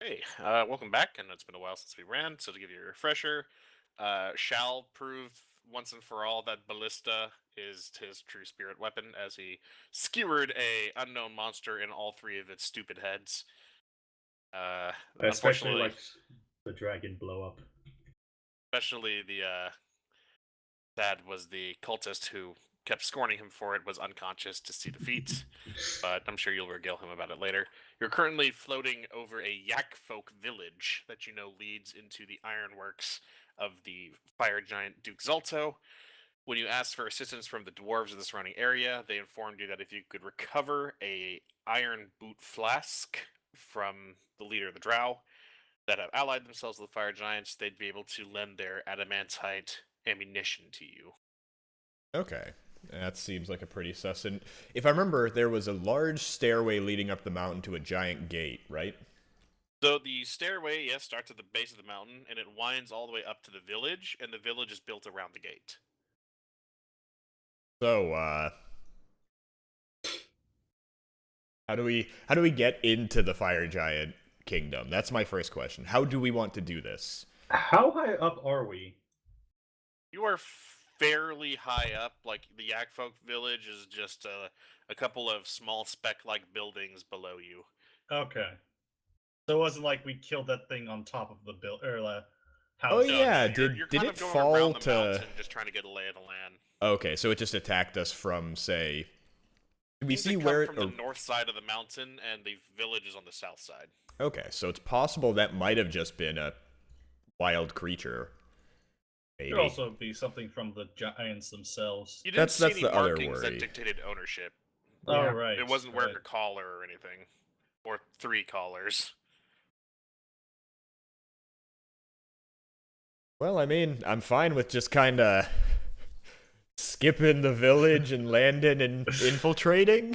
Hey, welcome back, and it's been a while since we ran, so to give you a refresher, shall prove once and for all that ballista is his true spirit weapon, as he skewered a unknown monster in all three of its stupid heads. Uh, I especially unfortunately, liked the dragon blow up. especially the Thad was the cultist who kept scorning him for it, was unconscious to see defeat, but I'm sure you'll regale him about it later. You're currently floating over a yak-folk village that you know leads into the ironworks of the fire giant Duke Zalto. When you asked for assistance from the dwarves of the surrounding area, they informed you that if you could recover a iron boot flask from the leader of the drow that have allied themselves with the fire giants, they'd be able to lend their adamantite ammunition to you. Okay. That seems like a pretty sus. And if I remember, there was a large stairway leading up the mountain to a giant gate, right? So the stairway, yes, starts at the base of the mountain, and it winds all the way up to the village, and the village is built around the gate. So, how do we get into the fire giant kingdom? That's my first question. How do we want to do this? How high up are we? You are fairly high up. Like the yak-folk village is just a couple of small speck-like buildings below you. Okay. So it wasn't like we killed that thing on top of the Oh house. No, no, yeah, you're did you're did kind it of going fall around the to? mountain, just trying to get a lay of the land. Okay, so it just attacked us from, say, did we Seemed to see come where from the or north side of the mountain, and the village is on the south side. okay, so it's possible that might have just been a wild creature, Could maybe. also be something from the giants themselves. You didn't That's see that's any the other markings that worry. dictated ownership. Oh, Yeah. right, It wasn't wearing right. a collar or anything, or three collars. Well, I mean, I'm fine with just kind of skipping the village and landing and infiltrating.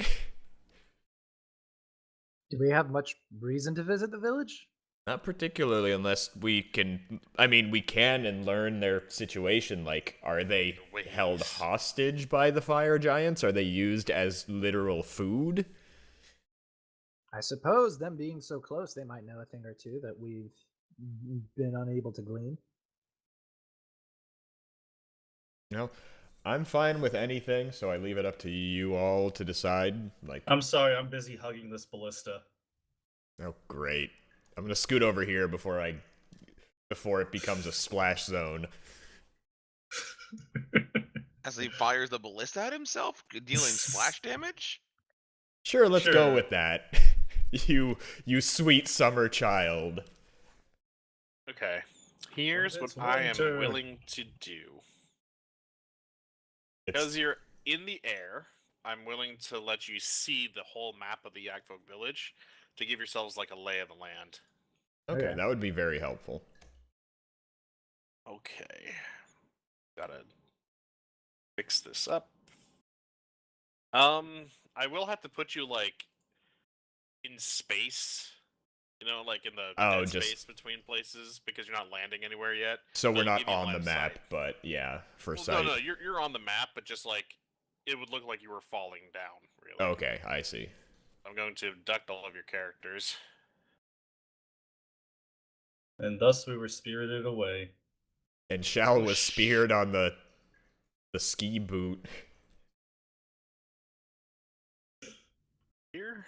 Do we have much reason to visit the village? Not particularly, unless we can. I mean, we can and learn their situation. Like, are they Their held ways. hostage by the fire giants? Are they used as literal food? I suppose them being so close, they might know a thing or two that we've been unable to glean. No, I'm fine with anything, so I leave it up to you all to decide. Like, I'm sorry, I'm busy hugging this ballista. oh, great. I'm gonna scoot over here before it becomes a splash zone. As he fires the ballista at himself, dealing splash damage? Sure, let's go Sure. with that. You sweet summer child. Okay. Here's what It's I am winter. willing to do. It's Because you're in the air, I'm willing to let you see the whole map of the Yagfolk village to give yourselves like a lay of the land. okay. Okay. That would be very helpful. Okay. Gotta fix this up. I will have to put you like in space, like in the Oh, dead just space between places because you're not landing anywhere yet. so But we're I can not give you on line the of map, sight. but yeah, for Well, no, sight. no, you're on the map, but just like it would look like you were falling down. Really, Okay, I see. I'm going to abduct all of your characters. And thus we were spirited away. And Shao was Push speared on the ski boot. here.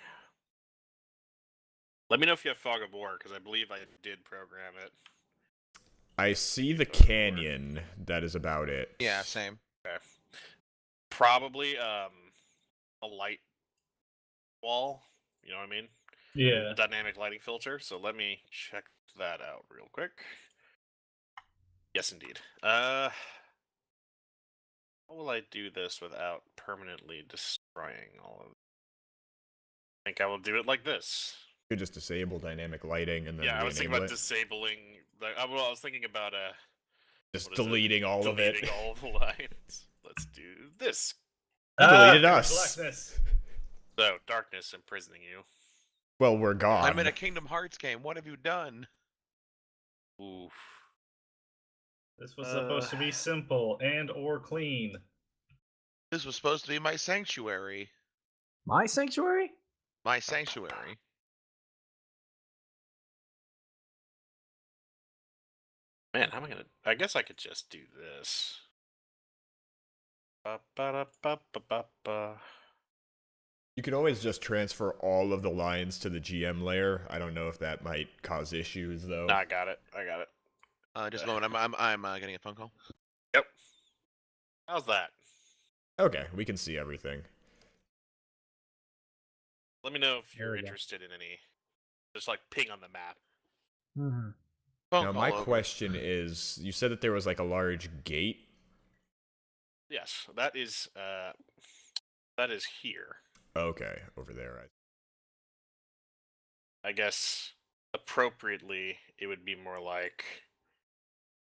Let me know if you have fog of war, because I believe I did program it. I see the Fog of war. canyon. That is about it. Yeah, same. Okay. Probably a light wall. You know what I mean? Yeah. A dynamic lighting filter. So let me check that out real quick. Yes, indeed. How will I do this without permanently destroying all of it? I think I will do it like this. You could just disable dynamic lighting and then Yeah, I was thinking re-enable about it. disabling. I was thinking about Just what is it? deleting all of it. Deleting all the lines. Let's do this. You deleted pure us. blackness. So darkness imprisoning you. Well, we're I'm in gone. a Kingdom Hearts game. What have you done? Oof. This was supposed to be simple and or clean. This was supposed to be my sanctuary. My sanctuary? My sanctuary. Man, how am I gonna? I guess I could just do this. Ba-ba-da-ba-ba-ba-ba. You could always just transfer all of the lines to the GM layer. I don't know if that might cause issues, though. No, I got it. I got it. Just a moment. I'm getting a phone call. Yep. How's that? Okay, we can see everything. Let me know if There you're we go. interested in any. Just like ping on the map. Hmm. Phone Now, call my over. question is, you said that there was like a large gate. Yes, that is here. Okay, over there. I guess appropriately it would be more like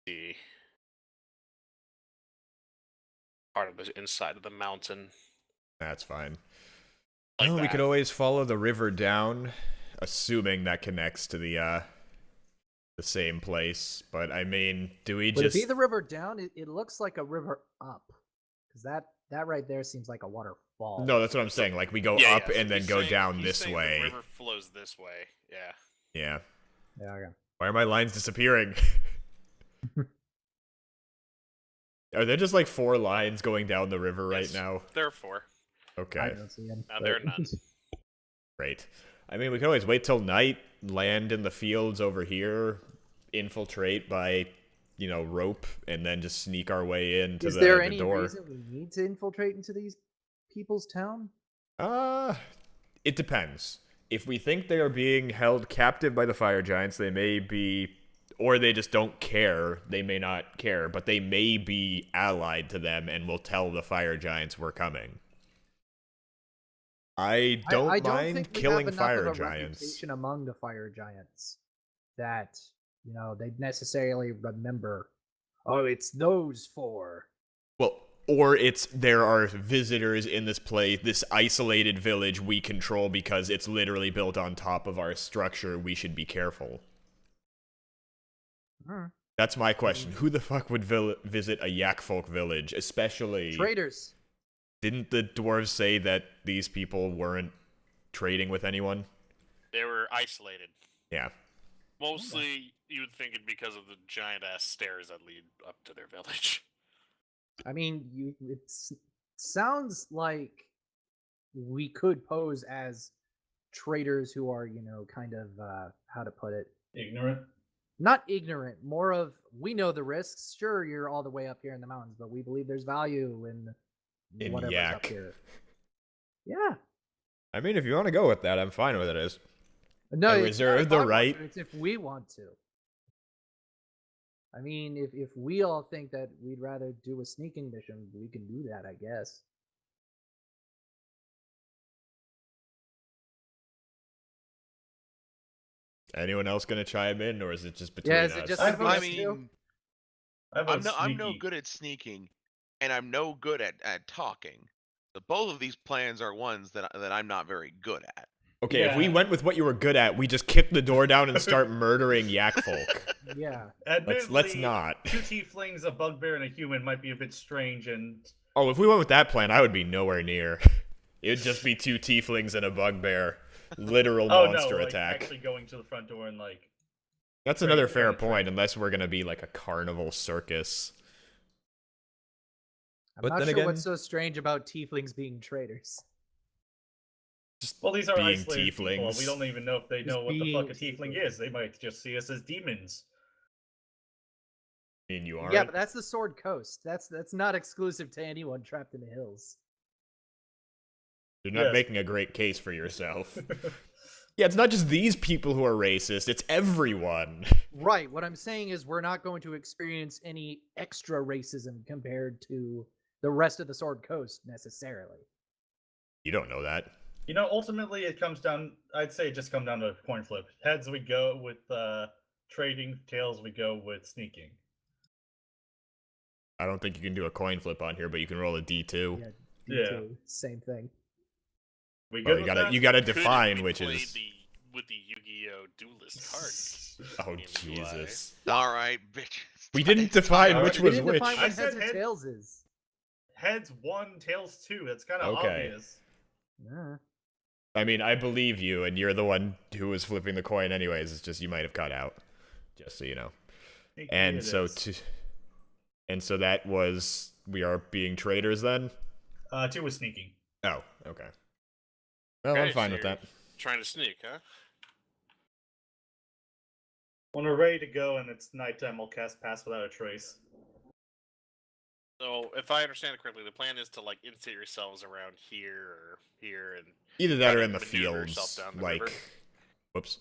the part of the inside of the mountain. That's fine. Like We that. could always follow the river down, assuming that connects to the same place. But I mean, do we Would just? it be the river down? It looks like a river up, because that right there seems like a waterfall. No, that's what I'm saying. Like we go Yeah, up yeah, so and then he's go saying- down he's this saying way. The river flows this way. Yeah. Yeah. Yeah, okay. Why are my lines disappearing? Are there just like 4 lines going down the river right Yes, now? There are 4. Okay, I don't see him. Now there are but- none. great. I mean, we can always wait till night, land in the fields over here, infiltrate by, rope, and then just sneak our way into Is the there any door. reason we need to infiltrate into these people's town? It depends. If we think they are being held captive by the fire giants, they may be, or they just don't care. They may not care, but they may be allied to them and will tell the fire giants we're coming. I don't I don't mind think we killing have enough fire of a giants. reputation among the fire giants that they'd necessarily remember. Oh, it's those 4. Well, or there are visitors in this place, this isolated village we control because it's literally built on top of our structure. We should be careful. That's my question. Who the fuck would visit a yak-folk village, especially... Traitors. Didn't the dwarves say that these people weren't trading with anyone? They were isolated. Yeah. Mostly, you would think it because of the giant ass stairs that lead up to their village. I mean, it sounds like we could pose as traitors who are, kind of how to put it, Ignorant. not ignorant, more of we know the risks. Sure, you're all the way up here in the mountains, but we believe there's value in whatever's up yak. here. Yeah. I mean, if you want to go with that, I'm fine with it. No, I it's not reserve if the I want right- to, it's if we want to. I mean, if we all think that we'd rather do a sneaking mission, we can do that, I guess. Anyone else gonna chime in, or is it just between Yeah, is us? it just I between I us two? mean, I vote I'm no sneaky. good at sneaking, and I'm no good at talking. So both of these plans are ones that I'm not very good at. Okay, if we Yeah. went with what you were good at, we just kick the door down and start murdering yak-folk. Yeah. Let's Admittedly, not. 2 tieflings, a bugbear, and a human might be a bit strange, and Oh, if we went with that plan, I would be nowhere near. It'd just be 2 tieflings and a bugbear. Literal oh monster no, like attack. actually going to the front door and like That's Right, another fair right, point, right. unless we're gonna be like a carnival circus. I'm But not then sure again- what's so strange about tieflings being traitors. Just well, these are being isolated people. tieflings. We don't even know if they Just know what the being fuck a tiefling tieflings. is. They might just see us as demons. I mean, you are. Yeah, but that's the Sword Coast. That's not exclusive to anyone trapped in the hills. You're not Yes. making a great case for yourself. Yeah, it's not just these people who are racist, it's everyone. Right. What I'm saying is we're not going to experience any extra racism compared to the rest of the Sword Coast necessarily. You don't know that. Ultimately, it comes down. I'd say it just comes down to a coin flip. Heads, we go with trading. Tails, we go with sneaking. I don't think you can do a coin flip on here, but you can roll a D2. Yeah. Yeah. D2, same thing. We Well, good with that? you gotta Could define we which play is. with the Yu-Gi-Oh duelist card. Oh in UI? Jesus! All right, bitch. We didn't It's define time. which We was didn't which. define I what said heads or head- tails is. Heads 1, tails 2. That's kind of Okay. obvious. Yeah. I mean, I believe you, and you're the one who was flipping the coin anyways. It's just you might have cut out. Just so you know. Sneaky And it so is. that was we are being traitors then? 2 was sneaking. Oh, okay. Well, Okay, I'm fine so with you're that. Trying to sneak, huh? When we're ready to go and it's nighttime, I'll cast Pass Without a Trace. So, if I understand it correctly, the plan is to like insert yourselves around here or here, and Either try that or to in the maneuver yourself fields, down the like, river. whoops,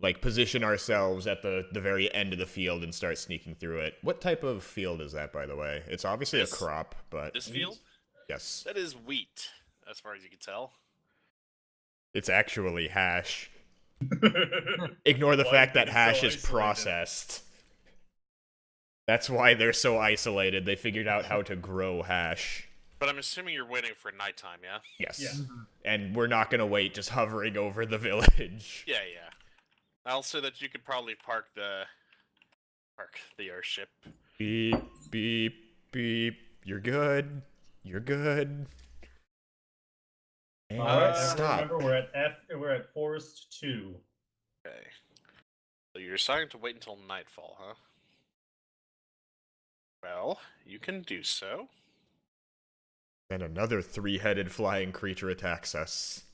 like position ourselves at the very end of the field and start sneaking through it. What type of field is that, by the way? It's obviously This- a crop, but This field, yes, that is wheat, as far as you can tell. it's actually hash. Ignore the Why fact is that it hash so is isolated? processed. That's why they're so isolated. They figured out how to grow hash. But I'm assuming you're waiting for nighttime, yeah? Yes. Yeah. And we're not gonna wait just hovering over the village. Yeah, yeah. I'll say that you could probably park the airship. Beep, beep, beep. You're good. You're good. And Alright, stop. remember we're at Forest 2. Okay. So you're deciding to wait until nightfall, huh? Well, you can do so. Then another three-headed flying creature attacks us.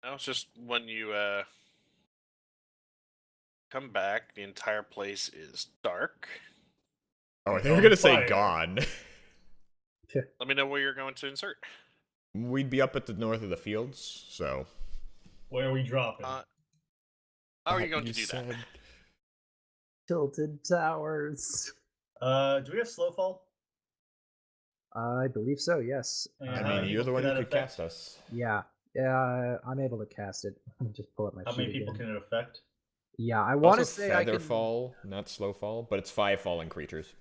Now it's just when you come back, the entire place is dark. Oh, I It's think we're on gonna say fire. gone. Let me know where you're going to insert. We'd be up at the north of the fields, so. Where are we dropping? How are you going to do that? Tilted towers. Do we have Slowfall? I believe so. Yes. And I how mean, many you're the people one who can could that affect? cast us. Yeah. I'm able to cast it. Let me just pull up my How sheet many people again. can it affect? Yeah, I want to Also, say I can. Featherfall, not Slowfall, but it's 5 falling creatures.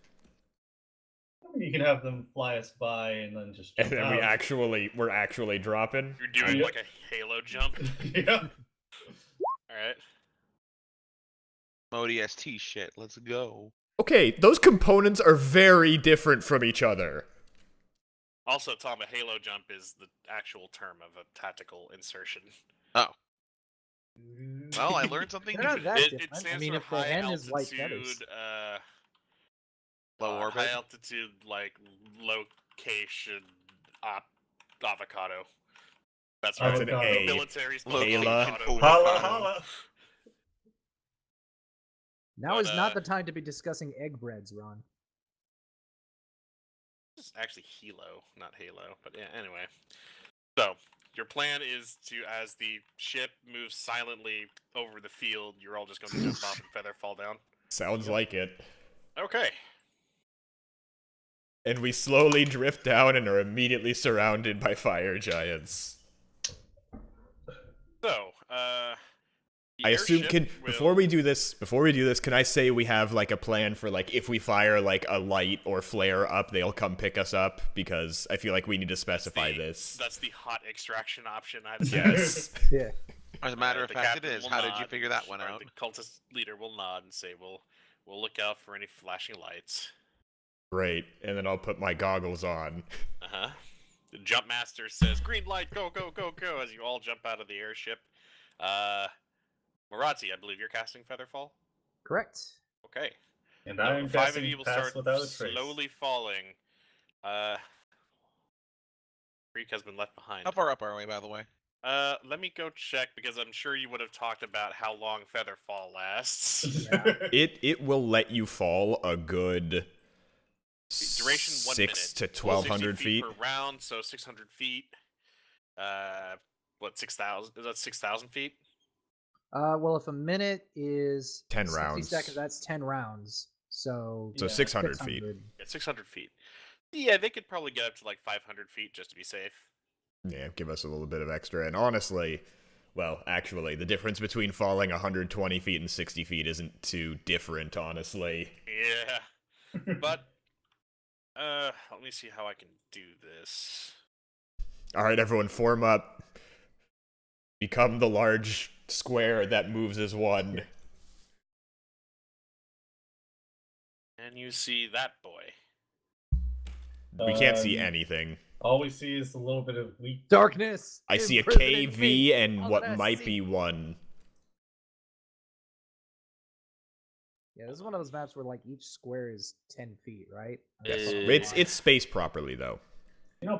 You can have them fly us by and then just And jump then out. we're actually dropping. You're doing Yeah. like a halo jump. Yeah. Alright. ODST shit. Let's go. Okay, those components are very different from each other. Also, Tom, a halo jump is the actual term of a tactical insertion. Oh. Well, I learned something They're new not today. that It different. I stands mean, for if the high N is white feathers. altitude, Low orbit. high altitude, like location, avocado. That's That's right. an A. Military's Location avocado. Holla, avocado. holla. Now But, is not the time to be discussing egg breads, Ron. It's actually Hilo, not Halo. But yeah, anyway. So, your plan is to, as the ship moves silently over the field, you're all just going to jump off and feather fall down? Sounds like it. Okay. And we slowly drift down and are immediately surrounded by fire giants. So, the I assume airship before will- we do this, can I say we have like a plan for like if we fire like a light or flare up, they'll come pick us up, because I feel like we need to specify this. That's the hot extraction option. I'd say. Yes. Yeah. As a matter of The fact, it captain is. will How did you nod, figure that one or out? The cultist leader will nod and say, "We'll look out for any flashing lights." Great. And then I'll put my goggles on. Uh huh. The jump master says, "Green light, go, go, go, go!" As you all jump out of the airship. Marati, I believe you're casting Featherfall. Correct. Okay. And So I'm the 5 of casting you will Pass start Without a Trace. slowly falling. Freak has been left behind. How far up are we, by the way? Let me go check, because I'm sure you would have talked about how long Featherfall lasts. Yeah. It will let you fall a good Duration 1 minute. 6 to 60 1,200 feet. per round, so 600 feet. What 6,000? Is that 6,000 feet? Well, if a minute is 10 60 rounds. seconds, that's 10 rounds. So So Yeah. 600 feet. 600. Yeah, 600 feet. Yeah, they could probably get up to like 500 feet just to be safe. Yeah, give us a little bit of extra. And honestly, well, actually, the difference between falling 120 feet and 60 feet isn't too different, honestly. Yeah, but let me see how I can do this. All right, everyone, form up. Become the large square that moves as one. And you see that boy. We can't see anything. All we see is a little bit of weak. Darkness. I see a imprisoning KV me. and All what that I might see. be one. Yeah, this is one of those maps where like each square is 10 feet, right? Yes. Uh, It's spaced properly though.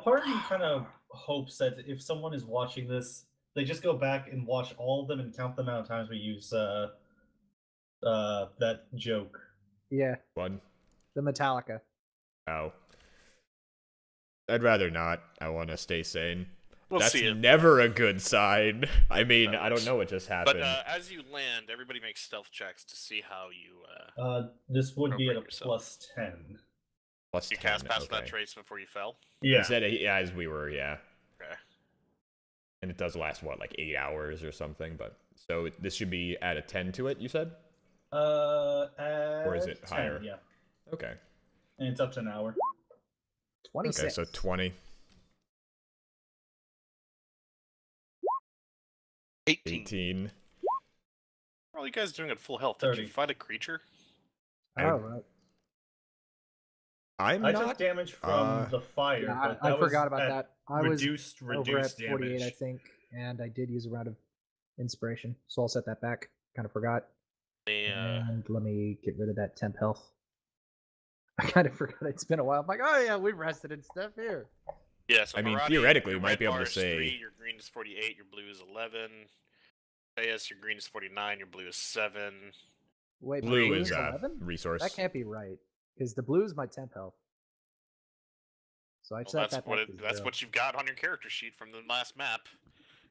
Part of me kind of hopes that if someone is watching this, they just go back and watch all of them and count the amount of times we use that joke. Yeah, One. the Metallica. Oh. I'd rather not. I want to stay sane. We'll That's see. never a good sign. I mean, I don't works. know what just But happened. as you land, everybody makes stealth checks to see how you This would be at a Appropriate yourself. +10. Plus you 10. cast past that Okay. trace before you fell. Yeah. You said it as we were, yeah. Okay. And it does last, what, like 8 hours or something? But so this should be at a 10 to it, you said? Or is it 10, higher? Yeah, Okay. and it's up to an hour. 26. Okay, so 20. 18. 18. What are all you guys doing at full health? Did 30. you fight a creature? I- Oh, right. I'm I not... took damage from the fire, Yeah, but I that was forgot about at that. I was reduced over at 48, damage. I think, and I did use a round of inspiration, so I'll set that back. Kind of forgot. Yeah. And let me get rid of that temp health. I kind of forgot it's been a while. I'm like, oh yeah, we've rested and stuff here. Yeah, so I mean, Maradi, theoretically, your we might red be able bar to is say- 3, your green is 48, your blue is 11. Reyes, your green is 49, your blue is 7. Wait, my Blue is 11? resource. That can't be right, because the blue is my temp health. So I Well, set that back to that's 0. what you've got on your character sheet from the last map.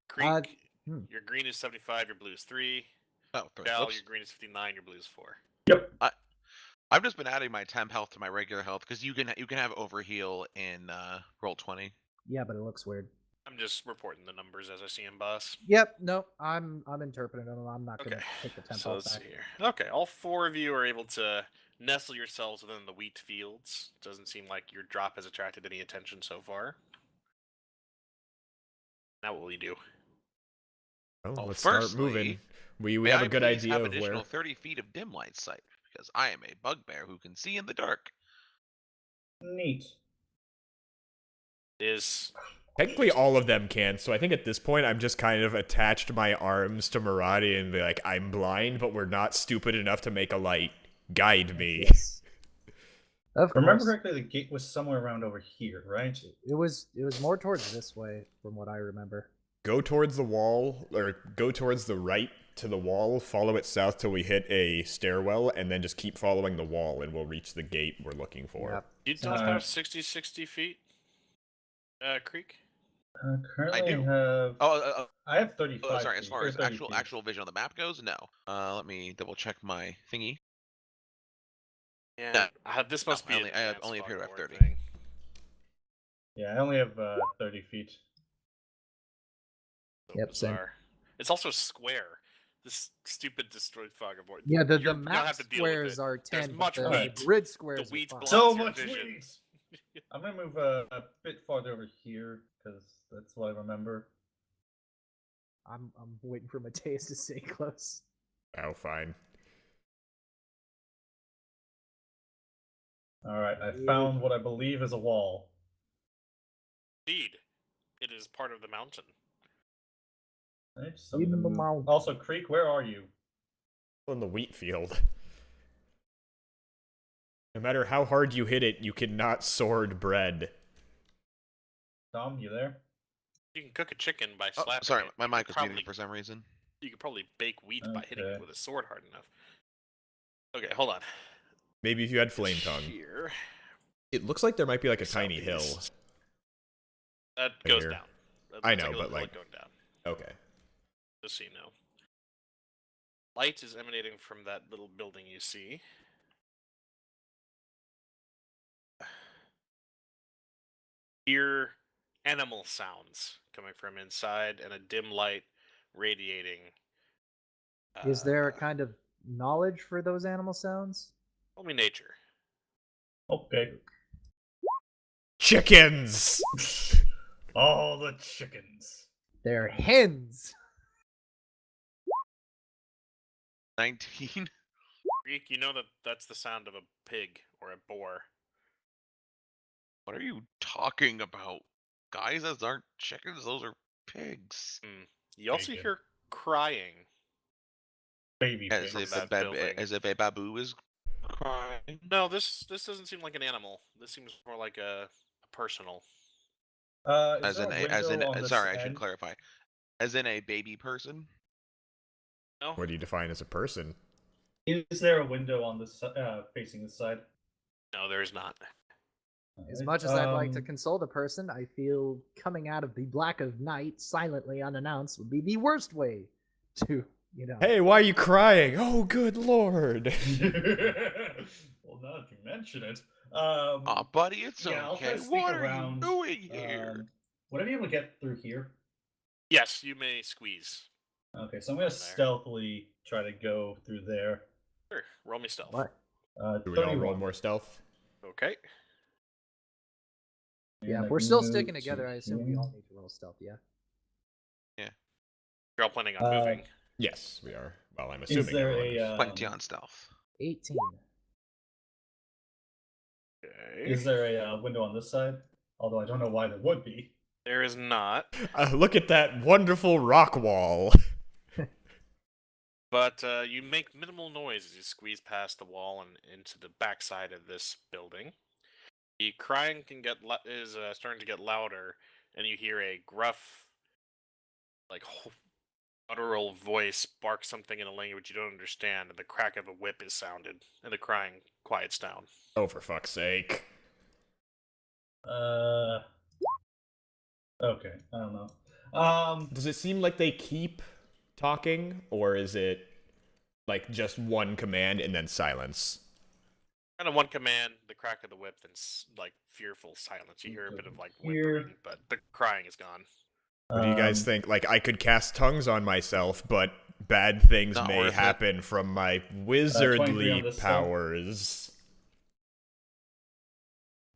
Creek, hmm. your green is 75, your blue is 3. Oh, three. Gal, Whoops. your green is 59, your blue is 4. I've just been adding my temp health to my regular health because you can have overheal in roll 20. Yeah, but it looks weird. I'm just reporting the numbers as I see them, boss. Yep, no, I'm interpreting them. I'm not gonna Okay, take the temp so health let's back. see here. Okay, all 4 of you are able to nestle yourselves within the wheat fields. Doesn't seem like your drop has attracted any attention so far. Now what will you do? Well, Well, let's start firstly, moving. We May have I a good please idea have of additional where... 30 feet of dim light sight because I am a bugbear who can see in the dark. Neat. Is Technically, all of them can, so I think at this point, I'm just kind of attached my arms to Maradi and be like, I'm blind, but we're not stupid enough to make a light. Guide me. Yes. Of Remember course. correctly, the gate was somewhere around over here, right? It was more towards this way from what I remember. Go towards the wall, or go towards the right to the wall, follow it south till we hit a stairwell, and then just keep following the wall, and we'll reach the gate we're looking for. Yep. you don't have 60 feet? Creek? Currently, I do. have. Oh, I have 35. sorry. As feet, far or as 30 feet. actual vision on the map goes, no. Let me double check my thingy. Yeah, this must No, be. I an only advanced appear to have Foghorn 30. thing. Yeah, I only have 30 feet. So Yep, same. bizarre. It's also square. This stupid destroyed Foghorn. Yeah, the You don't map have to deal with squares it. are 10, There's but much the wheat. grid squares The wheat are 5. blocks So your much vision. wheat! I'm gonna move a bit farther over here because that's what I remember. I'm waiting for Mateus to stay close. Oh, fine. All right, I found what I believe is a wall. Indeed, it is part of the mountain. Right, so In the I'm gonna move- mountain. Also, Creek, where are you? In the wheat field. No matter how hard you hit it, you cannot sword bread. Tom, you there? You can cook a chicken by Oh, slapping sorry, it. my You mic could was muted probably- for some reason. You could probably bake wheat by hitting it Okay. with a sword hard enough. Okay, hold on. Maybe if you had flame tongue. Here. It looks like there might be like a tiny hill. Southeast. That Right goes here. down. That I looks know, a but, little hill like- going down. Okay. Just so you know. Light is emanating from that little building you see. Hear animal sounds coming from inside and a dim light radiating. Is there a kind of knowledge for those animal sounds? Tell me nature. Okay. Chickens! All the chickens. They're hens. 19. Greek, you know that that's the sound of a pig or a boar. What are you talking about? Guys, those aren't chickens, those are pigs. You also Bacon. hear crying. Baby As face. if that building. as if a babu is crying. No, this doesn't seem like an animal. This seems more like a personal. Is As there in a a window on this sorry, I should end? clarify. As in a baby person. No, What do you define as a person? Is there a window on this facing this side? no, there's not. As much as I'd like to Um, console the person, I feel coming out of the black of night silently unannounced would be the worst way to, Hey, why are you crying? Oh, good lord. well, now that you mention it, Aw, buddy, it's yeah, I'll try okay. to sneak What are around. you doing here? Would I be able to get through here? Yes, you may squeeze. Okay, so I'm gonna There. stealthily try to go through there. Sure, roll me stealth. What? Do we all 31. roll more stealth? Okay. Yeah, And if I we're can still move sticking to together, I assume we here. all need to roll stealth, yeah? You're all planning on moving. Yes, we are. Well, I'm assuming Is there everyone is. a 20 on stealth. 18. Okay. is there a window on this side? Although I don't know why there would be. There is not. Look at that wonderful rock wall. But you make minimal noise as you squeeze past the wall and into the backside of this building. The crying is starting to get louder, and you hear a gruff, like guttural voice bark something in a language you don't understand, and the crack of a whip is sounded, and the crying quiets down. Oh, for fuck's sake. Okay, I don't know. Does it seem like they keep talking, or is it like just one command and then silence? Kind of one command, the crack of the whip, then like fearful silence. You hear a bit of like Here. whimpering, but the crying is gone. What do you guys think? Like, I could cast tongues on myself, but bad things Not may worth it. happen from my 23 on wizardly this side. powers.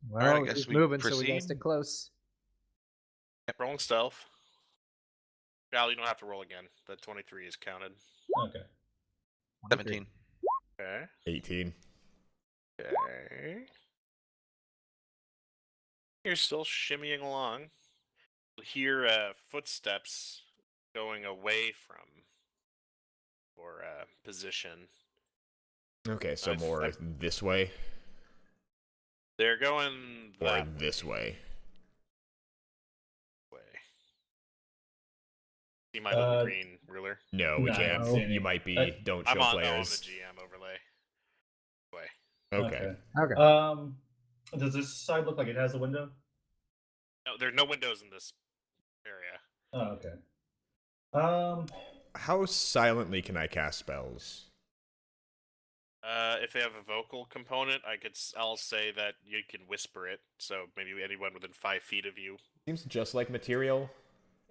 Well, guess he's we moving, so we gotta proceed. stick close. Rolling stealth. Val, you don't have to roll again. The 23 is counted. Okay. 17. Okay. 18. Okay. You're still shimmying along. You'll hear footsteps going away from your position. Okay, so I've- more I've- this way They're going or that this way? way. See my little Uh, green ruler? No, we No, I can't. don't see any. You might be. I- Don't I'm show on the players. GM overlay. Way. Okay. Okay. Does this side look like it has a window? No, there are no windows in this area. Oh, okay. How silently can I cast spells? If they have a vocal component, I'll say that you can whisper it. So maybe anyone within 5 feet of you. Seems just like material,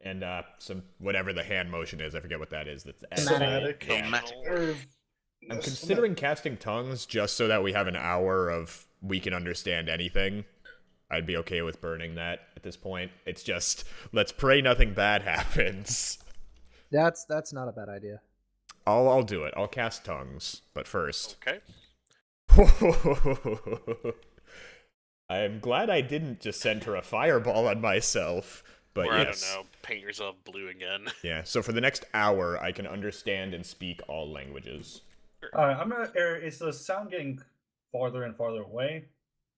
and some whatever the hand motion is. I forget what that is. That's Somatic. Occasional- I'm considering casting tongues just so that we have an hour of we can understand anything. I'd be okay with burning that at this point. It's just let's pray nothing bad happens. That's not a bad idea. I'll do it. I'll cast tongues, but first. Okay. I am glad I didn't just center a fireball on myself. But Or yes. I don't know, paint yourself blue again. Yeah, so for the next hour, I can understand and speak all languages. Alright, I'm gonna. Is the sound getting farther and farther away?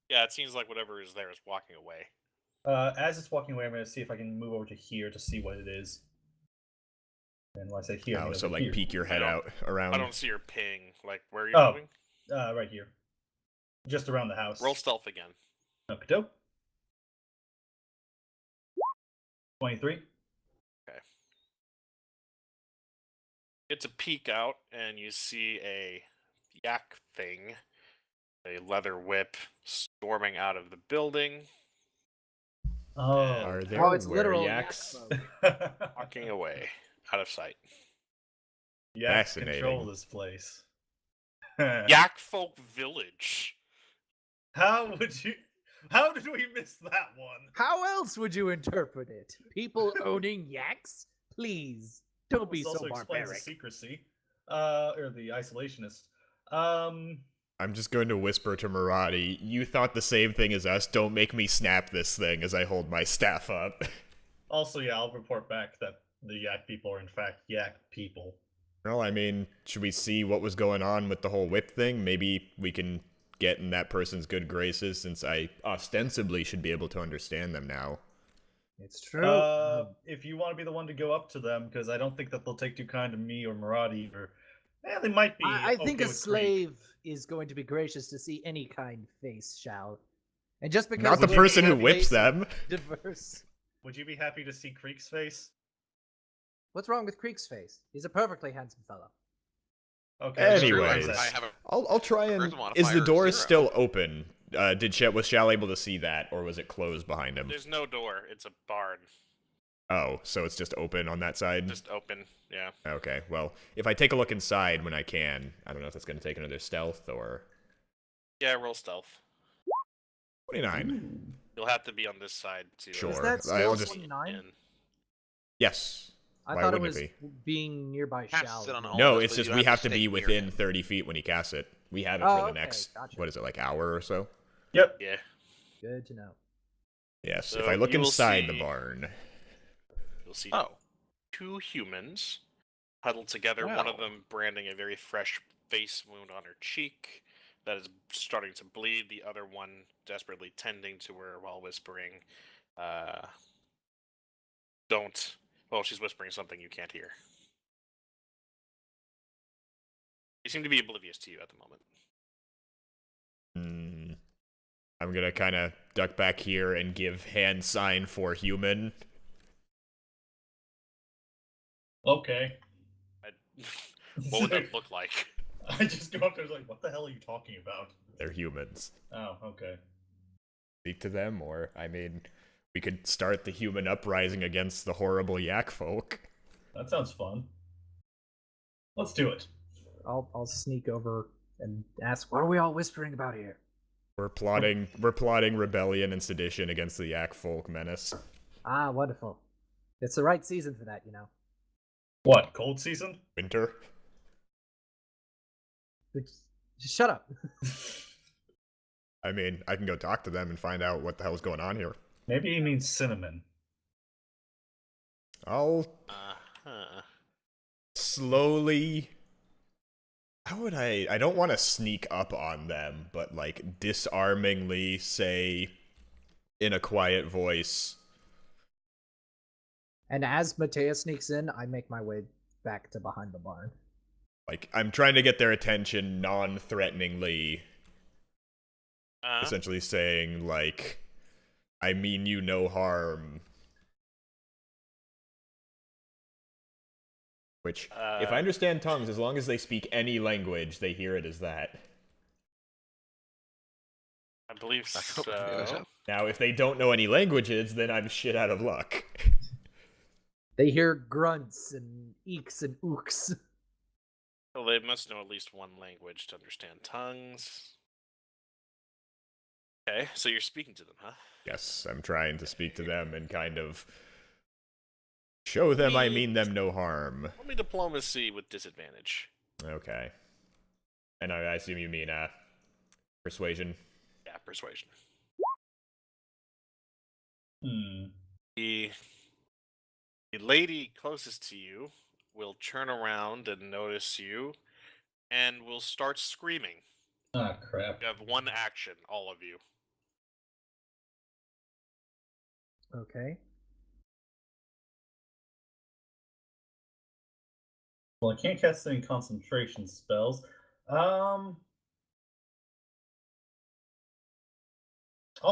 Yeah, it seems like whatever is there is walking away. As it's walking away, I'm gonna see if I can move over to here to see what it is. And when I say here, I Oh, mean so over like here. peek your head I out around. I don't see your ping. Like, where are you Oh. moving? Right here, just around the house. Roll stealth again. Okay, dope. 23. It's a peek out, and you see a yak thing, a leather whip, storming out of the building, Oh. Are there Oh, it's literal yaks? yak-folk. walking away, out of sight. Yaks Fascinating. control this place. Yak-folk village. How would you? How did we miss that one? How else would you interpret it? People owning yaks? Please, don't be This so also explains the barbaric. secrecy, or the isolationist. I'm just going to whisper to Maradi, you thought the same thing as us, don't make me snap this thing as I hold my staff up. Also, yeah, I'll report back that the yak people are in fact yak people. Well, I mean, should we see what was going on with the whole whip thing? Maybe we can get in that person's good graces, since I ostensibly should be able to understand them now. It's true. If you want to be the one to go up to them, because I don't think that they'll take too kind to me or Murad either. They might be. I think okay a with slave is going to be gracious to see any kind face, shall. And just because Not the would you person be who happy whips face them. diverse. Would you be happy to see Creek's face? What's wrong with Creek's face? He's a perfectly handsome fellow. Okay. Anyways, I have a I'll try and. charisma Is the modifier door 0. still open? Was Shal able to see that, or was it closed behind him? There's no door. It's a barn. Oh, so it's just open on that side? Just open. Yeah. Okay, well, if I take a look inside when I can, I don't know if that's going to take another stealth or... Yeah, roll stealth. 29. You'll have to be on this side to. Sure. Is that I'll still just- 29? in. Yes. I Why thought it wouldn't was being nearby Have to shall. sit on all No, this, it's but just you we have to to stay be near within him. 30 feet when he casts it. We have it Oh, for the okay, next, gotcha. what is it, like hour or so? Yep. Yeah. Good to know. Yes, So if I look you will inside the see- barn. You'll see Oh, two humans huddled together. One of Wow. them branding a very fresh face wound on her cheek that is starting to bleed. The other one desperately tending to her while whispering, "Don't." Well, she's whispering something you can't hear. They seem to be oblivious to you at the moment. I'm gonna kind of duck back here and give hand sign for human. Okay. What would that look like? I just go up there like, what the hell are you talking about? They're humans. Oh, okay. Speak to them, or, I mean, we could start the human uprising against the horrible yak-folk. That sounds fun. Let's do it. I'll sneak over and ask, what are we all whispering about here? We're plotting rebellion and sedition against the yak-folk menace. Ah, wonderful. It's the right season for that, you know. What, cold season? Winter? Just shut up. I mean, I can go talk to them and find out what the hell's going on here. Maybe he means cinnamon. I'll Uh-huh. slowly... How would I don't want to sneak up on them, but, like, disarmingly say in a quiet voice... And as Matea sneaks in, I make my way back to behind the barn. Like, I'm trying to get their attention non-threateningly, essentially saying, like, I mean you no harm. Which, if I understand tongues, as long as they speak any language, they hear it as that. I believe I hope I knew so. that. Now, if they don't know any languages, then I'm shit out of luck. They hear grunts and eeks and ooks. Well, they must know at least one language to understand tongues. Okay, so you're speaking to them, huh? Yes, I'm trying to speak to them and kind of show them I mean them no harm. Roll me diplomacy with disadvantage. Okay. And I assume you mean, persuasion? Yeah, persuasion. Hmm. The lady closest to you will turn around and notice you and will start screaming. Ah, crap. You have one action, all of you. Okay. Well, I can't cast any concentration spells. I'll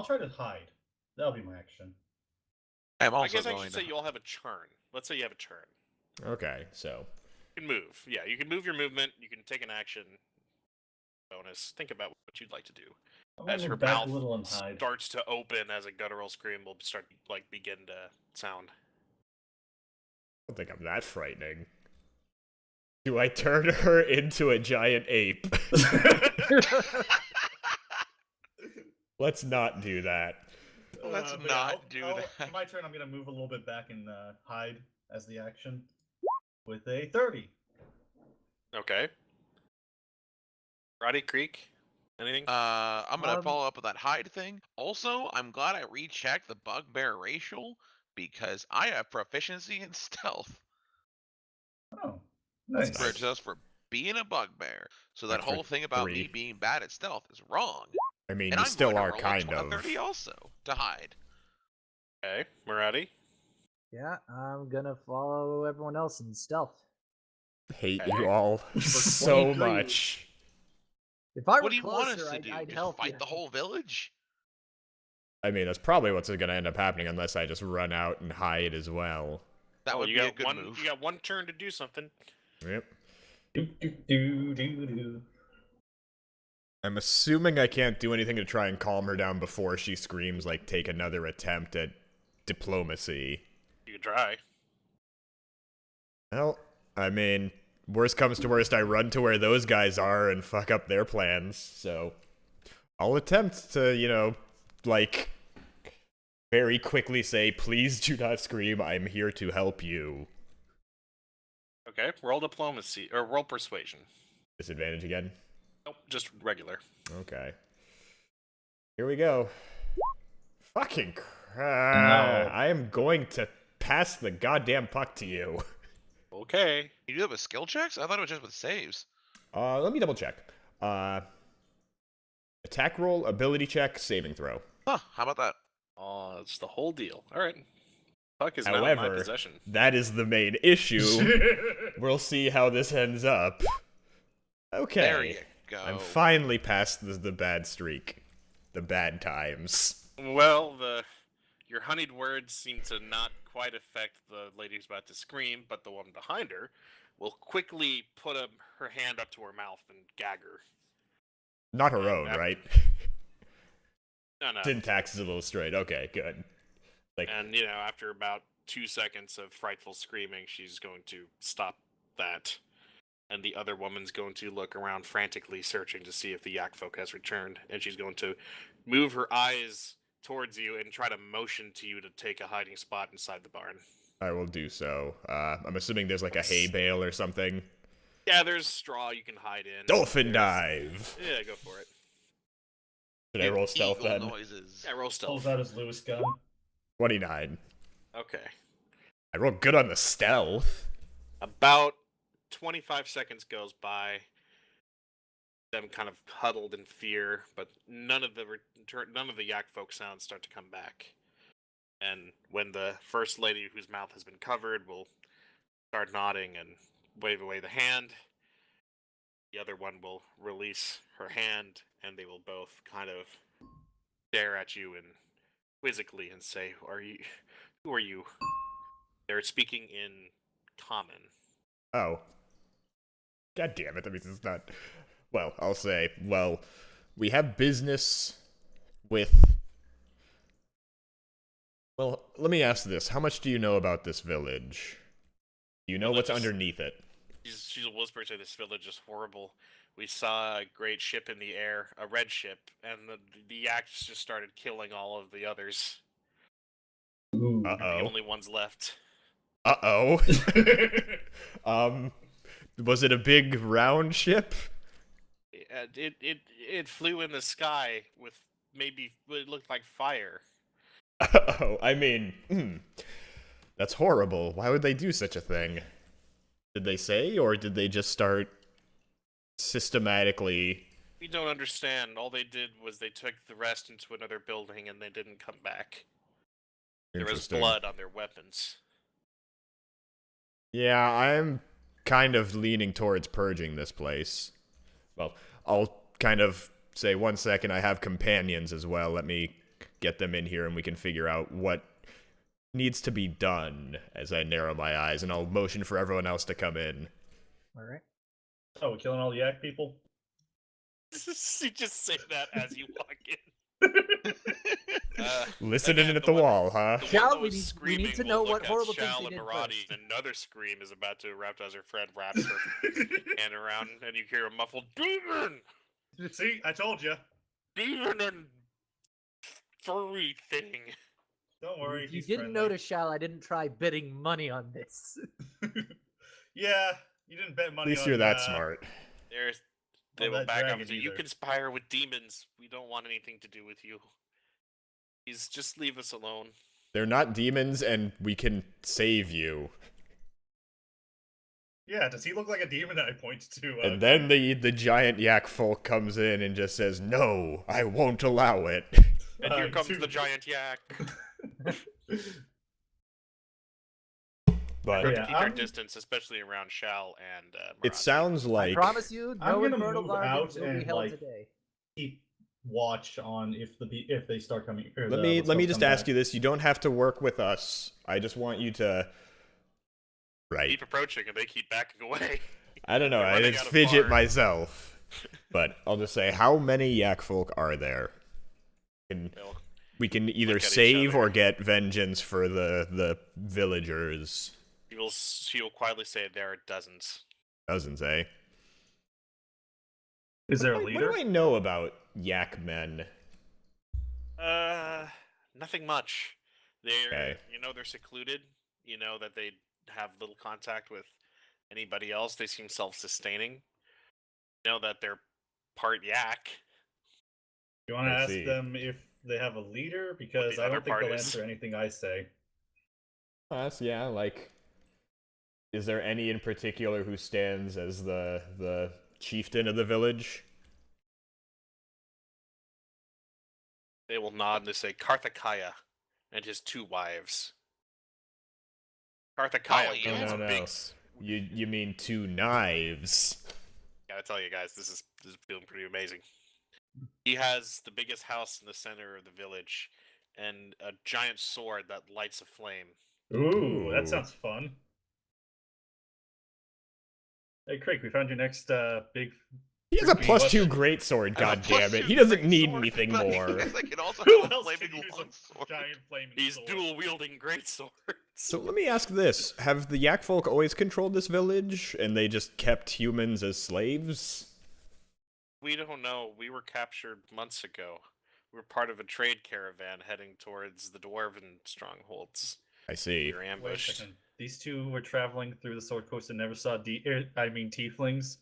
try to hide. That'll be my action. I'm I also guess I going should to. say you all have a turn. Let's say you have a turn. Okay, so You can move. Yeah, you can move your movement. You can take an action bonus. Think about what you'd like to do. I'm As gonna her move back mouth a little and hide. starts to open, as a guttural scream will start begin to sound. I don't think I'm that frightening. Do I turn her into a giant ape? Let's not do that. Let's But not do that. For my turn, I'm gonna move a little bit back and hide as the action with a 30. Okay. Roddy Creek? Anything? I'm gonna Um, follow up with that hide thing. Also, I'm glad I rechecked the bugbear racial because I have proficiency in stealth. Oh, Nice. For just for being a bugbear. So that Like for whole thing about me 3. being bad at stealth is wrong. I mean, And you I'm still going to are roll kind a of. 30 also to hide. Okay, Murati. Yeah, I'm gonna follow everyone else in stealth. Hate Okay. you all so 23. much. If I were What do you want us closer, to I'd, do? I'd Just help fight you. the whole village? I mean, that's probably what's going to end up happening unless I just run out and hide as well. That would you be a got good one. move. You got one turn to do something. Yep. Do, do, do, do, do. I'm assuming I can't do anything to try and calm her down before she screams, like, take another attempt at diplomacy. You can try. Well, I mean, worst comes to worst, I run to where those guys are and fuck up their plans, so I'll attempt to, you know, like, very quickly say, please do not scream, I'm here to help you. Okay, roll diplomacy or roll persuasion. Disadvantage again? Nope, just regular. Okay. Here we go. Fucking crap. No. I am going to pass the goddamn puck to you. Okay. You do that with skill checks? I thought it was just with saves. Let me double check. Attack roll, ability check, saving throw. Huh, how about that? Oh, it's the whole deal. All right. Puck is now in my However, possession. that is the main issue. We'll see how this ends up. Okay. There you go. I'm finally past the bad streak. The bad times. Well, your honeyed words seem to not quite affect the lady who's about to scream, but the one behind her will quickly put her hand up to her mouth and gag her. Not her Yeah, own, that- right? No. Syntax is a little straight. Okay, good. Like, And, after about 2 seconds of frightful screaming, she's going to stop that. And the other woman's going to look around frantically, searching to see if the yak-folk has returned. And she's going to move her eyes towards you and try to motion to you to take a hiding spot inside the barn. I will do so. I'm assuming there's like a hay bale or something. Yeah, there's straw you can hide in. Dolphin There's- dive. Yeah, go for it. Should I roll stealth Eagle then? noises. Yeah, roll Pulls stealth. out his Lewis gun. 29. Okay. I rolled good on the stealth. About 25 seconds goes by, them kind of huddled in fear, but none of the yak-folk sounds start to come back. And when the first lady whose mouth has been covered will start nodding and wave away the hand, the other one will release her hand, and they will both kind of stare at you and quizzically and say, who are you? They're speaking in common. Oh. God damn it, that means it's not... Well, I'll say, well, we have business with... Well, let me ask this. How much do you know about this village? Do you know what's Villages- underneath it? She's a whisper to this village is horrible. We saw a great ship in the air, a red ship, and the yaks just started killing all of the others. Ooh. The Uh-oh. only ones left. Uh-oh. Was it a big round ship? It flew in the sky with it looked like fire. Uh-oh. I mean, that's horrible. Why would they do such a thing? Did they say, or did they just start systematically... We don't understand. All they did was they took the rest into another building and they didn't come back. There was Interesting. blood on their weapons. Yeah, I'm kind of leaning towards purging this place. Well, I'll kind of say 1 second, I have companions as well. Let me get them in here and we can figure out what needs to be done as I narrow my eyes, and I'll motion for everyone else to come in. All right. Oh, we're killing all the yak people? You just say that as you walk in. Listening Again, at the the one- wall, huh? The Shall one that we was need- we need screaming to will know look what at horrible things Shal they and did Maradi, first. and another scream is about to erupt as her friend wraps her hand around, and you hear a muffled demon, See, I told you. demon, and furry thing. Don't worry. You he's didn't friendly. notice, Shal, I didn't try bidding money on this. Yeah, you didn't bet At money least on you're that smart. They on will that back off dragon and say, "You either. conspire with demons. We don't want anything to do with you. Please just leave us alone." They're not demons, and we can save you. Yeah, does he look like a demon that I point to? And then the giant yak-folk comes in and just says, "No, I won't allow it." And here comes to- the giant yak. But Yeah, Keep their I'm- distance, especially around Shal and it Marante. sounds I like promise you, I'm no gonna infernal move guard out will be and, held like, today. keep watch on if they start coming. let me just ask you this: you don't have to work with us. I just want you to. Right. Keep approaching, and they keep backing away. I don't know. They're I running just out of fidget bar. myself. But I'll just say, how many yak-folk are there? They'll We can either look at each save other. or get vengeance for the villagers. She will quietly say there are dozens. Dozens, eh? Is there a What leader? do I know about yak men? Nothing much. They're, Okay. they're secluded. You know that they have little contact with anybody else. They seem self-sustaining. You know that they're part yak. You want to I ask see. them if they have a leader? Because the I other don't think they'll parties? answer anything I say. Yeah, like, is there any in particular who stands as the chieftain of the village? They will nod and they say Karthakaya and his 2 wives. Karthakaya Oh, wields no, no. big. You mean 2 knives? Gotta tell you guys, this is feeling pretty amazing. He has the biggest house in the center of the village, and a giant sword that lights a flame. Ooh, Ooh. that sounds fun. Hey, Craig, we found your next big. He has a Freaking +2 what? greatsword, I have a god damn it. +2 He doesn't great need sword, anything but I more. guess I can also Who have a else can flaming use longsword. a giant flaming He's sword? dual wielding great swords. So let me ask this. Have the yak-folk always controlled this village, and they just kept humans as slaves? We don't know. We were captured months ago. We were part of a trade caravan heading towards the dwarven strongholds. I see. We were Wait a ambushed. second. These 2 were traveling through the Sword Coast and never saw tieflings.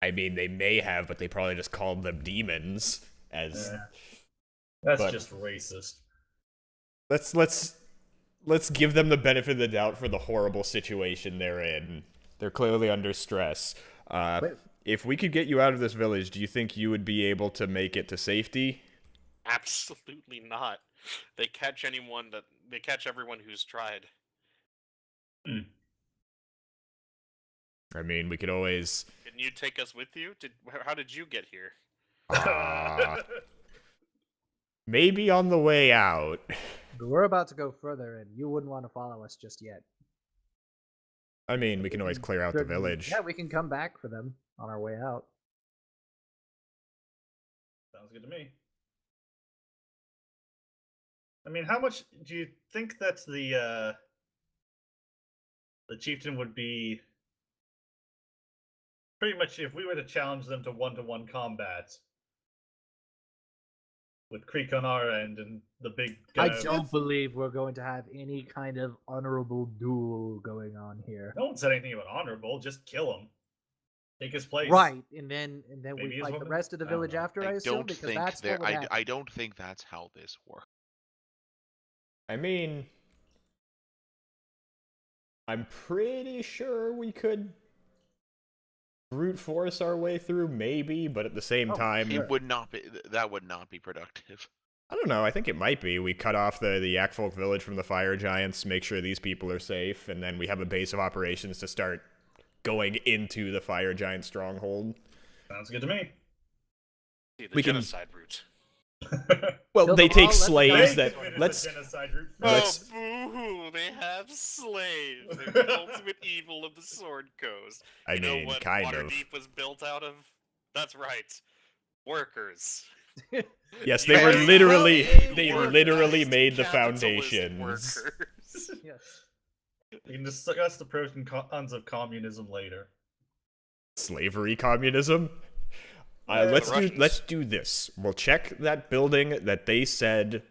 I mean, they may have, but they probably just called them demons. As That's But- just racist. let's give them the benefit of the doubt for the horrible situation they're in. They're clearly under stress. Wait. If we could get you out of this village, do you think you would be able to make it to safety? Absolutely not. They catch everyone who's tried. I mean, we could always. Can you take us with you? How did you get here? Maybe on the way out. But we're about to go further, and you wouldn't want to follow us just yet. I mean, we can always clear out the Certainly- village. Yeah, we can come back for them on our way out. Sounds good to me. I mean, how much do you think that the chieftain would be? Pretty much, if we were to challenge them to one-to-one combat with Creek on our end and the big. I don't believe we're going to have any kind of honorable duel going on here. No one said anything about honorable. Just kill him. Take his place. Right, and then Maybe we his fight the woman? rest of the I don't village know. after. I I assume don't because think that's there. what would happen. I don't think that's how this works. I mean, I'm pretty sure we could brute force our way through, maybe, but at the same Oh, time, sure. It would not be. That would not be productive. I don't know. I think it might be. We cut off the yak-folk village from the fire giants, make sure these people are safe, and then we have a base of operations to start going into the fire giant stronghold. Sounds good to me. See, the We can- genocide route. Well, Kill they them take all, let the slaves giants that run it. let's. genocide route. Let's- Oh, boo-hoo! They have slaves. They're the ultimate evil of the Sword Coast. I You know mean, what kind of. Waterdeep was built out of? That's right. Workers. Yes, they were Very literally well they organized literally made the capitalist foundations. Workers. Yes. We can discuss the pros and cons of communism later. Slavery communism. Yeah, the Russians. Let's do this. We'll check that building that they said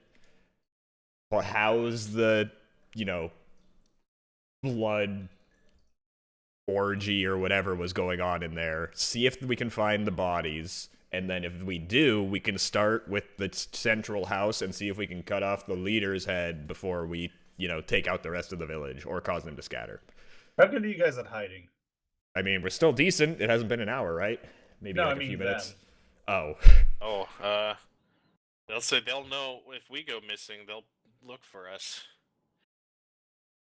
will house the, blood orgy or whatever was going on in there. See if we can find the bodies. And then if we do, we can start with the central house and see if we can cut off the leader's head before we, take out the rest of the village or cause them to scatter. How good are you guys at hiding? I mean, we're still decent. It hasn't been an hour, right? Maybe No, like I a few mean minutes. them. Oh. Oh, they'll say they'll know if we go missing. They'll look for us.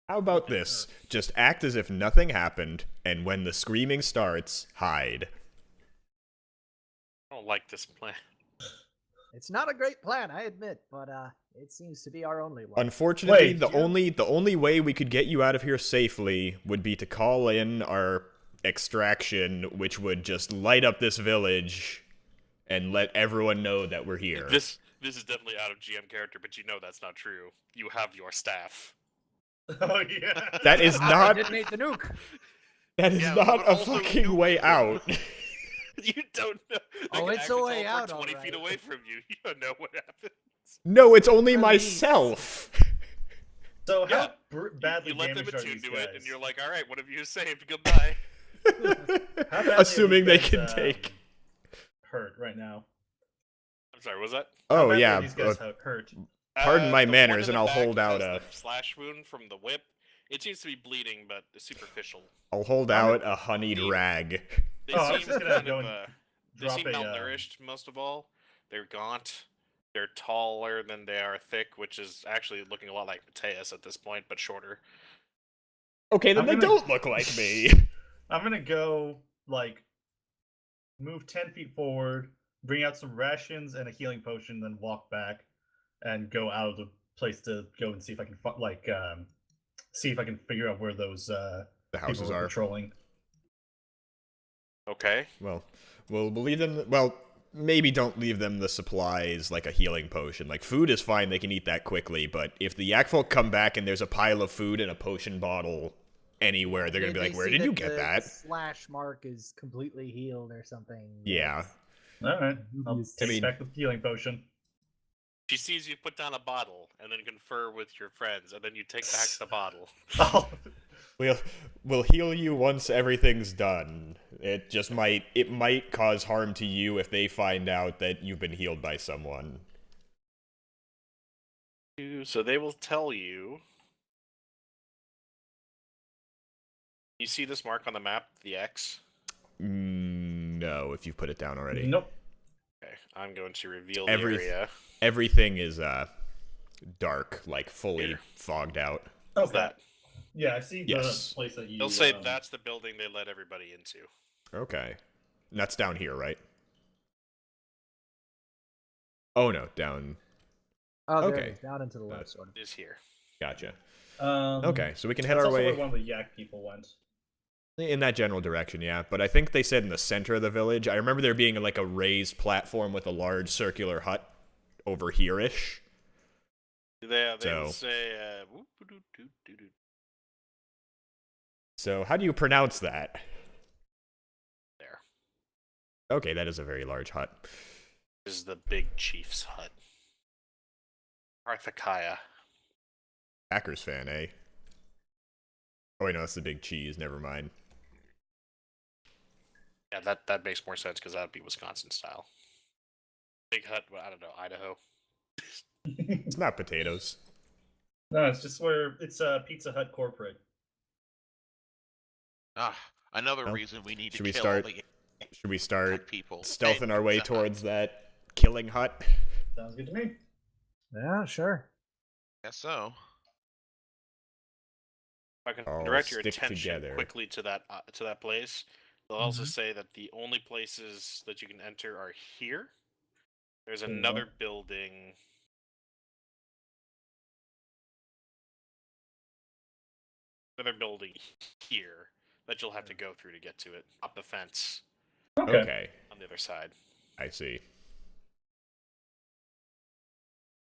How about this? Just act as if nothing happened, and when the screaming starts, hide. I don't like this plan. It's not a great plan, I admit, but it seems to be our only one. Unfortunately, Wait, the only way we could get you out of here safely would be to call in our extraction, which would just light up this village and let everyone know that we're here. This is definitely out of GM character, but you know that's not true. You have your staff. Oh yeah. That is I not detonate the nuke. that is Yeah, not but a also fucking nuke way them. out. You don't know. They Oh, can it's a actually way teleport out, 20 all feet right. away from you. You don't know what happens. No, it's only Release. myself. So Yeah, how badly You let them damaged are attune these to guys? it, and you're like, all right, one of you is saved. Goodbye. How badly are Assuming they these can guys, take. hurt right now. I'm sorry, was that? How Oh badly yeah. are these guys hurt. Pardon my The one manners, in and the I'll back hold out has a. the slash wound from the whip. It seems to be bleeding, but it's superficial. I'll hold out a honeyed rag. They Oh, I was seem just gonna kind go of, and they drop seem a, malnourished most of all. They're gaunt. They're taller than they are thick, which is actually looking a lot like Mateus at this point, but shorter. Okay, then I'm they gonna- don't look like me. I'm gonna go like move 10 feet forward, bring out some rations and a healing potion, then walk back and go out of the place to go and see if I can see if I can figure out where those The people houses were are. patrolling. Okay. Well, we'll leave them. Well, maybe don't leave them the supplies like a healing potion. Like food is fine; they can eat that quickly. But if the yak-folk come back and there's a pile of food and a potion bottle anywhere, they're gonna be like, "Where did you get that?" Slash mark is completely healed or something. Yeah. All right, I'll Dubious. take I mean- back the healing potion. She sees you put down a bottle and then confer with your friends, and then you take back the bottle. Oh, We'll heal you once everything's done. It might cause harm to you if they find out that you've been healed by someone. So they will tell you. You see this mark on the map, the X? No, if you've put it down already. nope. Okay, I'm going to reveal Every- the area. Everything is dark, like fully Here. fogged out. What's Okay. that? Yeah, I see Yes. the place that you. They'll say that's the building they let everybody into. Okay. And that's down here, right? Oh no, down. Oh, there Okay. it is, down into the left, sort of. It is here. Gotcha. Um, Okay, so we can head that's our also way where one of the yak people went. in that general direction, yeah. But I think they said in the center of the village. I remember there being like a raised platform with a large circular hut over here-ish. They will So- say, whoop-a-doo-doo-doo-doo. So how do you pronounce that? There. Okay, that is a very large hut. This is the big chief's hut. Arthakaya. Packers fan, eh? Oh wait, no, that's the big cheese. Never mind. Yeah, that makes more sense because that would be Wisconsin style. Big hut, well, I don't know, Idaho. It's not potatoes. No, it's just where it's a Pizza Hut corporate. Another Well, reason we need to should we kill start all the Should we yak start people. stealthing and our way Pizza Hut. towards that killing hut? Sounds good to me. Yeah, sure. Guess so. If I can All direct your stick attention together. quickly to that place, they'll also Mhm. say that the only places that you can enter are here. There's Cool. another building. Another building here that you'll have to go through to get to it. Up the fence Okay. Okay, on the other side. I see.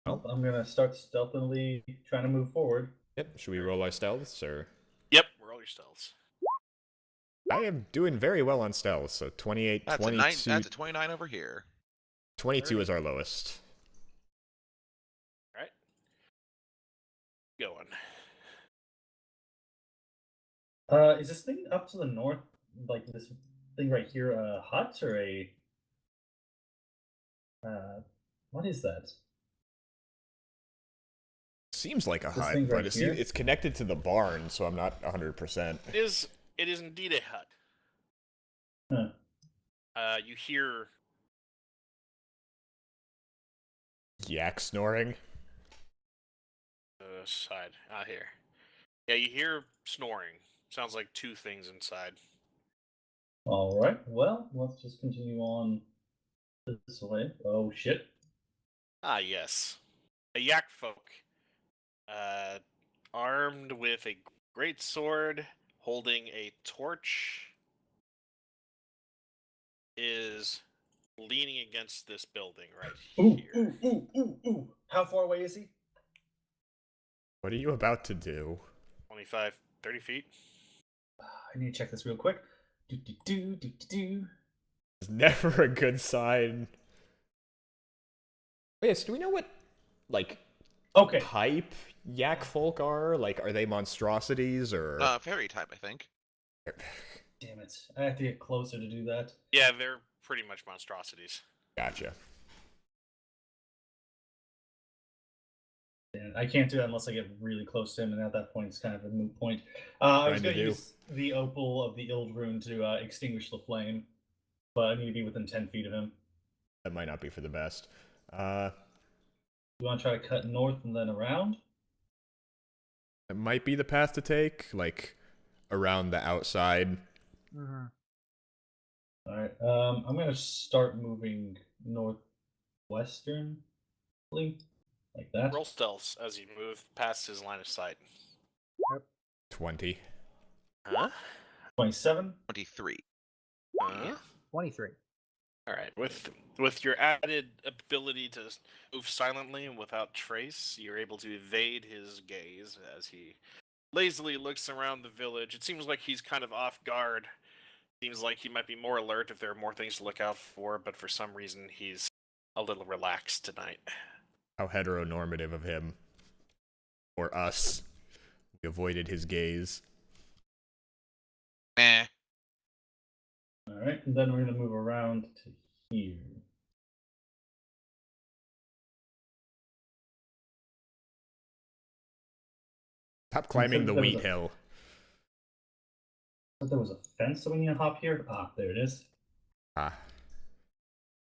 Well, I'm gonna start stealthily trying to move forward. Yep. Should we roll our stealths or? Yep, roll your stealths. I am doing very well on stealth, so 28, That's 22, a 9. That's a 29 over here. 22 is our lowest. Alright. Going. Is this thing up to the north, like this thing right here, a hut or a? What is that? Seems like a This hut, thing but right here? it's connected to the barn, so I'm not 100%. It is indeed a hut. You hear Yak snoring. the side out here. Yeah, you hear snoring. Sounds like two things inside. All right. Well, let's just continue on this way. Oh shit. Ah, yes. A yak-folk, armed with a great sword, holding a torch, is leaning against this building right Ooh, here. ooh. How far away is he? What are you about to do? 25, 30 feet. I need to check this real quick. Do. It's never a good sign. Wait, so do we know what, like, Okay. type yak-folk are? Like, are they monstrosities, or...? Fairy type, I think. Damn it. I have to get closer to do that. Yeah, they're pretty much monstrosities. Gotcha. Damn it. I can't do that unless I get really close to him, and at that point, it's kind of a moot point. I was Trying to going to do. use the opal of the Ild Rune to extinguish the flame, but I need to be within 10 feet of him. That might not be for the best. You want to try to cut north and then around? It might be the path to take, like, around the outside. Mm-hmm. All right. I'm going to start moving northwesternly, like that. Roll stealths as you move past his line of sight. 20. Huh? 27. 23. 23. All right. With your added ability to move silently and without trace, you're able to evade his gaze as he lazily looks around the village. It seems like he's kind of off guard. Seems like he might be more alert if there are more things to look out for, but for some reason he's a little relaxed tonight. How heteronormative of him. Or us. We avoided his gaze. Eh. All right. And then we're going to move around to here. Stop climbing the there was wheat a- hill. I thought there was a fence that we need to hop here. Ah, there it is. Ah.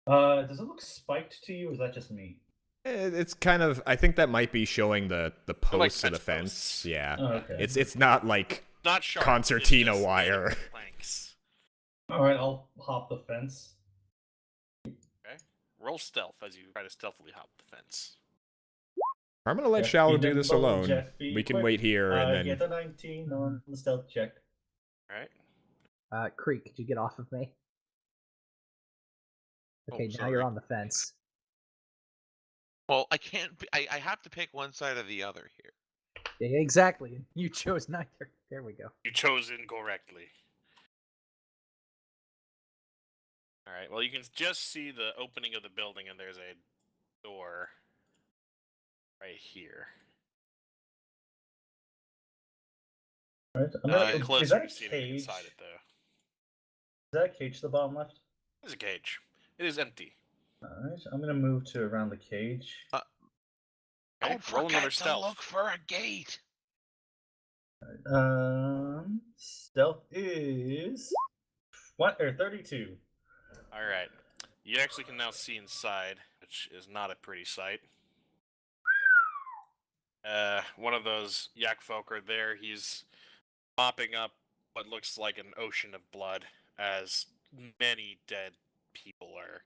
Does it look spiked to you, or is that just me? It's kind of... I think that might be showing the posts of the fence fence. posts. Yeah. Oh, okay. It's not like Not sharp. concertina it's just wire. made of planks. All right, I'll hop the fence. Okay. Roll stealth as you try to stealthily hop the fence. I'm gonna let Jeff Shallow be do this nimble, alone. Jeff be We can quick. wait here and then... Get a 19 on the stealth check. All right. Creek, could you get off of me? Okay, now you're sorry. on the fence. Well, I can't. I have to pick one side or the other here. Yeah, exactly. You chose neither. There we go. You chose incorrectly. All right. Well, you can just see the opening of the building, and there's a door right here. All right, I'm Get gonna, is closer that to a see cage? inside it, though. Is that a cage to the bottom left? There's a cage. It is empty. All right, I'm gonna move to around the cage. Okay, Don't roll another forget to stealth. look for a gate. Stealth is 32. All right. You actually can now see inside, which is not a pretty sight. One of those yak-folk are there. He's mopping up what looks like an ocean of blood, as many dead people are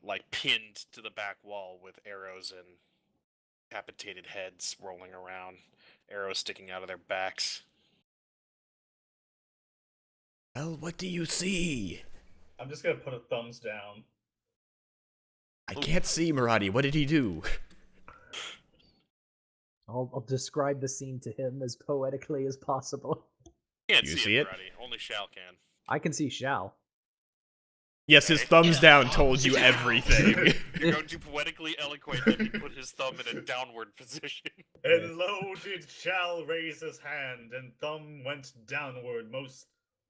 like pinned to the back wall with arrows and decapitated heads rolling around, arrows sticking out of their backs. Well, what do you see? I'm just gonna put a thumbs down. I can't see, Maradi. What did he do? I'll describe the scene to him as poetically as possible. Can't You see see it, it? Brady. Only Shal can. I can see Shao. Yes, his Okay. thumbs down told you everything. You're going to poetically eloquate that he put his thumb in a downward position. And lo did Shal raise his hand, and thumb went downward most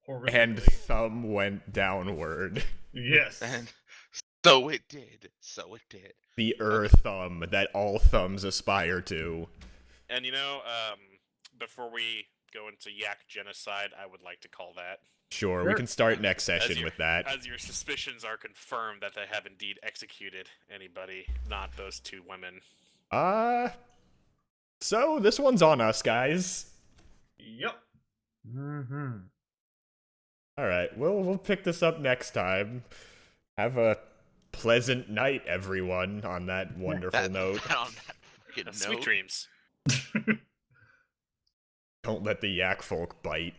horrifically. And thumb went downward. Yes. And So it did. So it did. The thumb that all thumbs aspire to. And before we go into yak genocide, I would like to call that. Sure, we can start next session with that. As your suspicions are confirmed that they have indeed executed anybody, not those two women. So this one's on us, guys. Yep. Mm-hmm. All right, we'll pick this up next time. Have a pleasant night, everyone. On that wonderful note. On that freaking Sweet note. dreams. Don't let the yak folk bite.